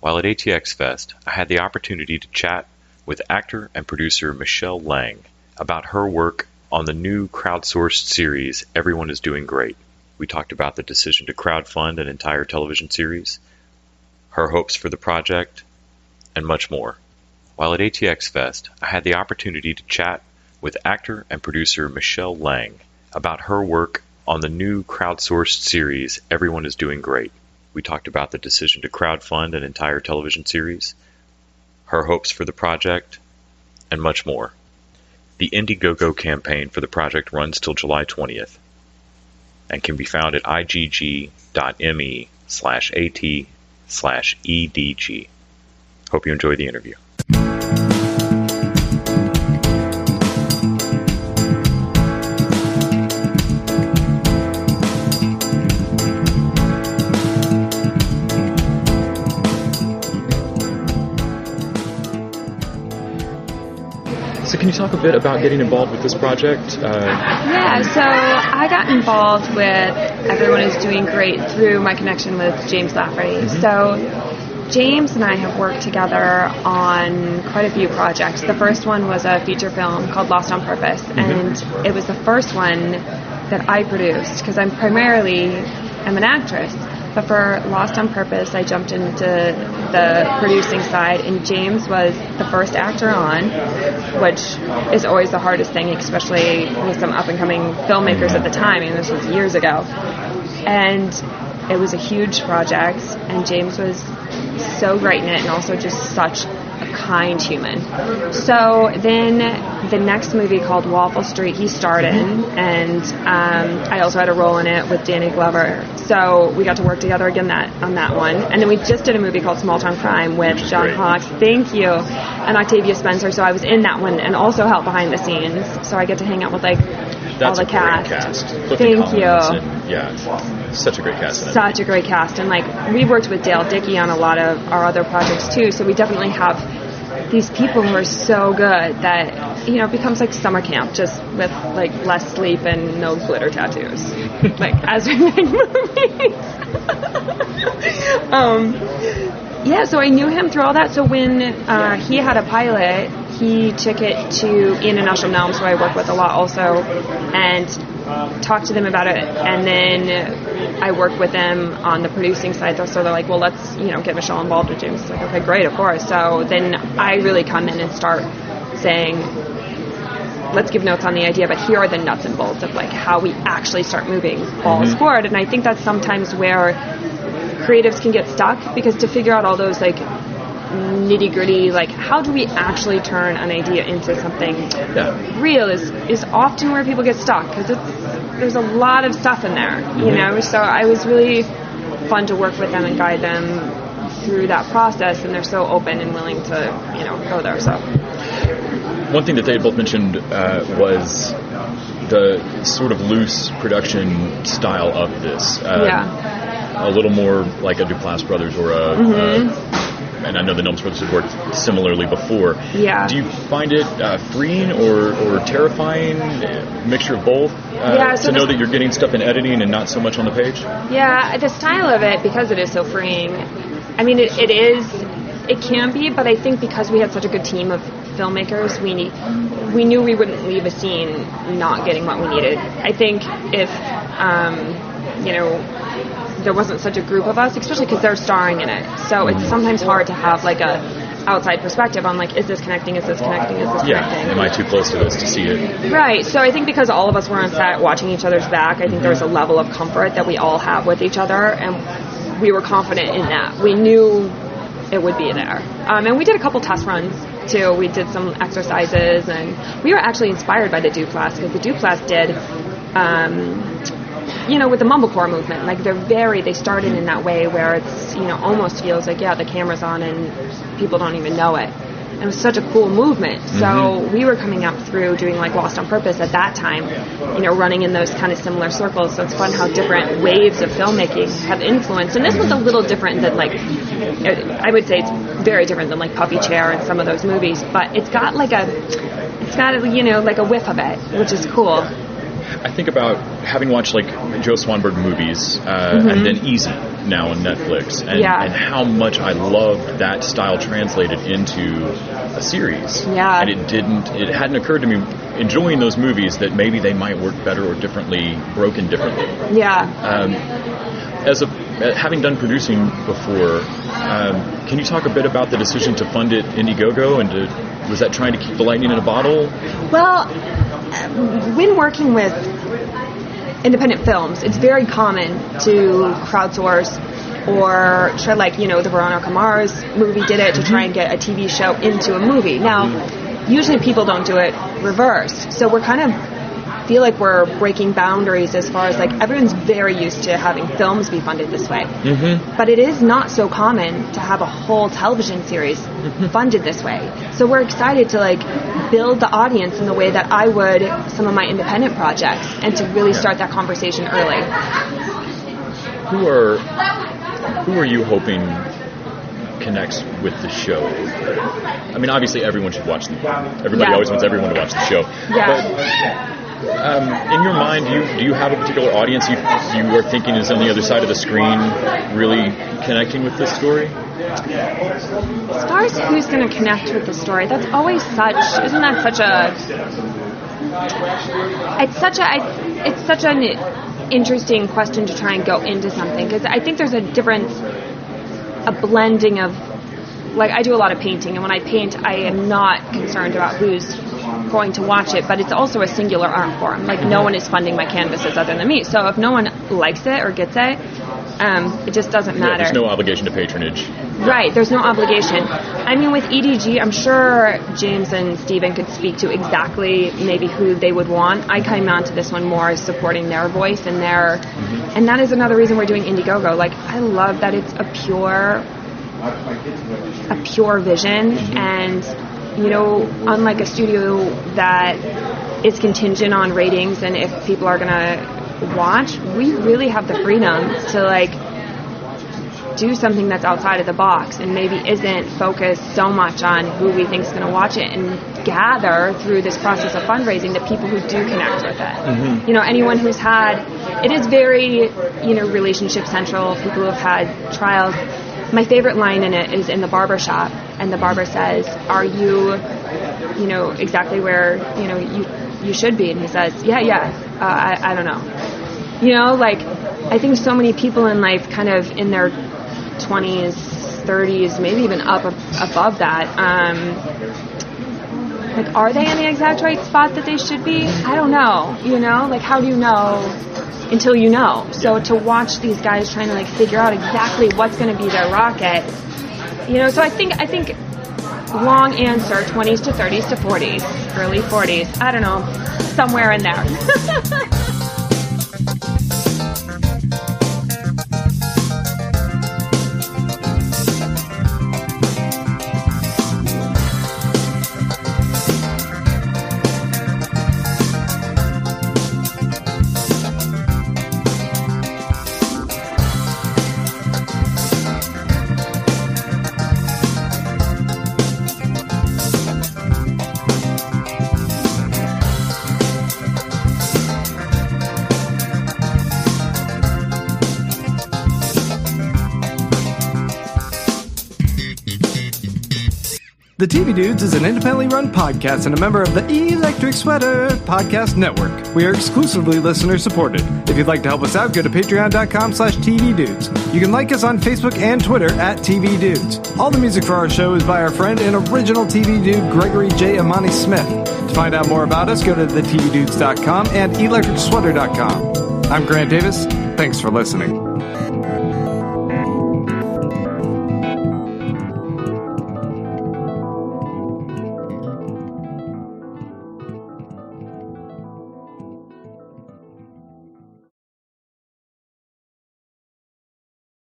While at ATX Fest, I had the opportunity to chat with actor and producer Michelle Lang about her work on the new crowdsourced series Everyone is Doing Great. We talked about the decision to crowdfund an entire television series, her hopes for the project, and much more. While at ATX Fest, I had the opportunity to chat with actor and producer Michelle Lang about her work on the new crowdsourced series Everyone is Doing Great. We talked about the decision to crowdfund an entire television series, her hopes for the project, and much more. The Indiegogo campaign for the project runs till July 20th and can be found at igg.me/at/EDG. Hope you enjoy the interview. So can you talk a bit about getting involved with this project? So I got involved with Everyone is Doing Great through my connection with James Lafferty. Mm-hmm. So James and I have worked together on quite a few projects. The first one was a feature film called Lost on Purpose, and it was the first one that I produced because I'm an actress. But for Lost on Purpose, I jumped into the producing side, and James was the first actor on, which is always the hardest thing, especially with some up-and-coming filmmakers at the time. I mean, this was years ago. And it was a huge project, and James was so great in it, and also just such a kind human. So then the next movie called Waffle Street he starred in, and I also had a role in it with Danny Glover. So we got to work together again on that one. And then we just did a movie called Small Town Crime with John Hawkes. Thank you. And Octavia Spencer. So I was in that one and also helped behind the sscenes. So I get to hang out with all the cast. Great cast. Thank you. Such a great cast. Such a great cast. And we worked with Dale Dickey on a lot of our other projects too. So we definitely have these people who are so good that, it becomes like summer camp, just with less sleep and no glitter tattoos. As we make movies. So I knew him through all that. So when he had a pilot, he took it to Ian and Ashram Nelms, who I work with a lot also, and talked to them about it. And then I worked with them on the producing side. So they're like, well, let's get Michelle involved with James. It's like, okay, great, of course. So then I really come in and start saying, let's give notes on the idea, but here are the nuts and bolts of how we actually start moving balls forward. And I think that's sometimes where creatives can get stuck, because to figure out all those nitty gritty, how do we actually turn an idea into something real is often where people get stuck, because there's a lot of stuff in there, So I was really fun to work with them and guide them through that process, and they're so open and willing to go there. So one thing that they both mentioned was the sort of loose production style of this. A little more like a Duplass Brothers or and I know the Nelms Brothers have worked similarly before. Yeah. Do you find it freeing or terrifying, a mixture of both, to know that you're getting stuff in editing and not so much on the page? Yeah, the style of it, because it is so freeing, I mean, it can be, but I think because we had such a good team of filmmakers, we knew we wouldn't leave a scene not getting what we needed. I think if, there wasn't such a group of us, especially because they're starring in it. So it's sometimes hard to have a outside perspective on is this connecting, is this connecting, is this connecting? Am I too close to this to see it? Right. So I think because all of us were on set watching each other's back, I think there was a level of comfort that we all have with each other, and we were confident in that. We knew it would be there. And we did a couple test runs too. We did some exercises, and we were actually inspired by the Duplass, because the Duplass did with the mumblecore movement, they started in that way where it's, almost feels like, the camera's on and people don't even know it. And it was such a cool movement. So we were coming up through doing Lost on Purpose at that time, running in those kind of similar circles. So it's fun how different waves of filmmaking have influenced. And this was a little different than I would say it's very different than Puffy Chair and some of those movies, but it's got a whiff of it, which is cool. I think about having watched like Joe Swanberg movies and then Easy now on Netflix, and how much I loved that style translated into a series. Yeah. And it hadn't occurred to me enjoying those movies that maybe they might work better or differently, broken differently. Yeah. Having done producing before, can you talk a bit about the decision to fund it Indiegogo, and was that trying to keep the lightning in a bottle? Well, when working with independent films, it's very common to crowdsource or try, like, the Veronica Mars movie did it to try and get a TV show into a movie. Now, usually people don't do it reverse, so we're kind of feel like we're breaking boundaries as far as, like, everyone's very used to having films be funded this way. But it is not so common to have a whole television series funded this way. So we're excited to, like, build the audience in the way that I would some of my independent projects, and to really start that conversation early. Who are you hoping connects with the show? I mean, obviously everyone should watch the Everybody always wants everyone to watch the show. But in your mind, do you have a particular audience you are thinking is on the other side of the screen really connecting with this story? As far as who's going to connect with the story, that's always isn't that such a... It's such an interesting question to try and go into something, because I think there's a blending of, like, I do a lot of painting, and when I paint, I am not concerned about who's going to watch it, but it's also a singular art form. Like, no one is funding my canvases other than me. So if no one likes it or gets it, it just doesn't matter. There's no obligation to patronage. Right, there's no obligation. I mean, with EDG, I'm sure James and Steven could speak to exactly maybe who they would want. I came onto this one more as supporting their voice and their... And that is another reason we're doing Indiegogo. Like, I love that it's a pure vision, and unlike a studio that is contingent on ratings and if people are gonna watch, we really have the freedom to, like, do something that's outside of the box and maybe isn't focused so much on who we think is going to watch it, and gather through this process of fundraising the people who do connect with it. Anyone who's had, it is very, relationship central, people who have had trials. My favorite line in it is in the barber shop, and the barber says, "Are you, exactly where, you should be?" And he says, I don't know. Like, I think so many people in life kind of in their 20s, 30s, maybe even above that, like, are they in the exact right spot that they should be? I don't know, like, how do you know until you know? So to watch these guys trying to, like, figure out exactly what's going to be their rocket, so I think long answer, 20s to 30s to 40s, early 40s, I don't know, somewhere in there. The TV Dudes is an independently run podcast and a member of the Electric Sweater Podcast Network. We are exclusively listener-supported. If you'd like to help us out, go to patreon.com/TVDudes. You can like us on Facebook and Twitter @TVDudes. All the music for our show is by our friend and original TV dude, Gregory J. Amani Smith. To find out more about us, go to thetvdudes.com and electricsweater.com. I'm Grant Davis. Thanks for listening.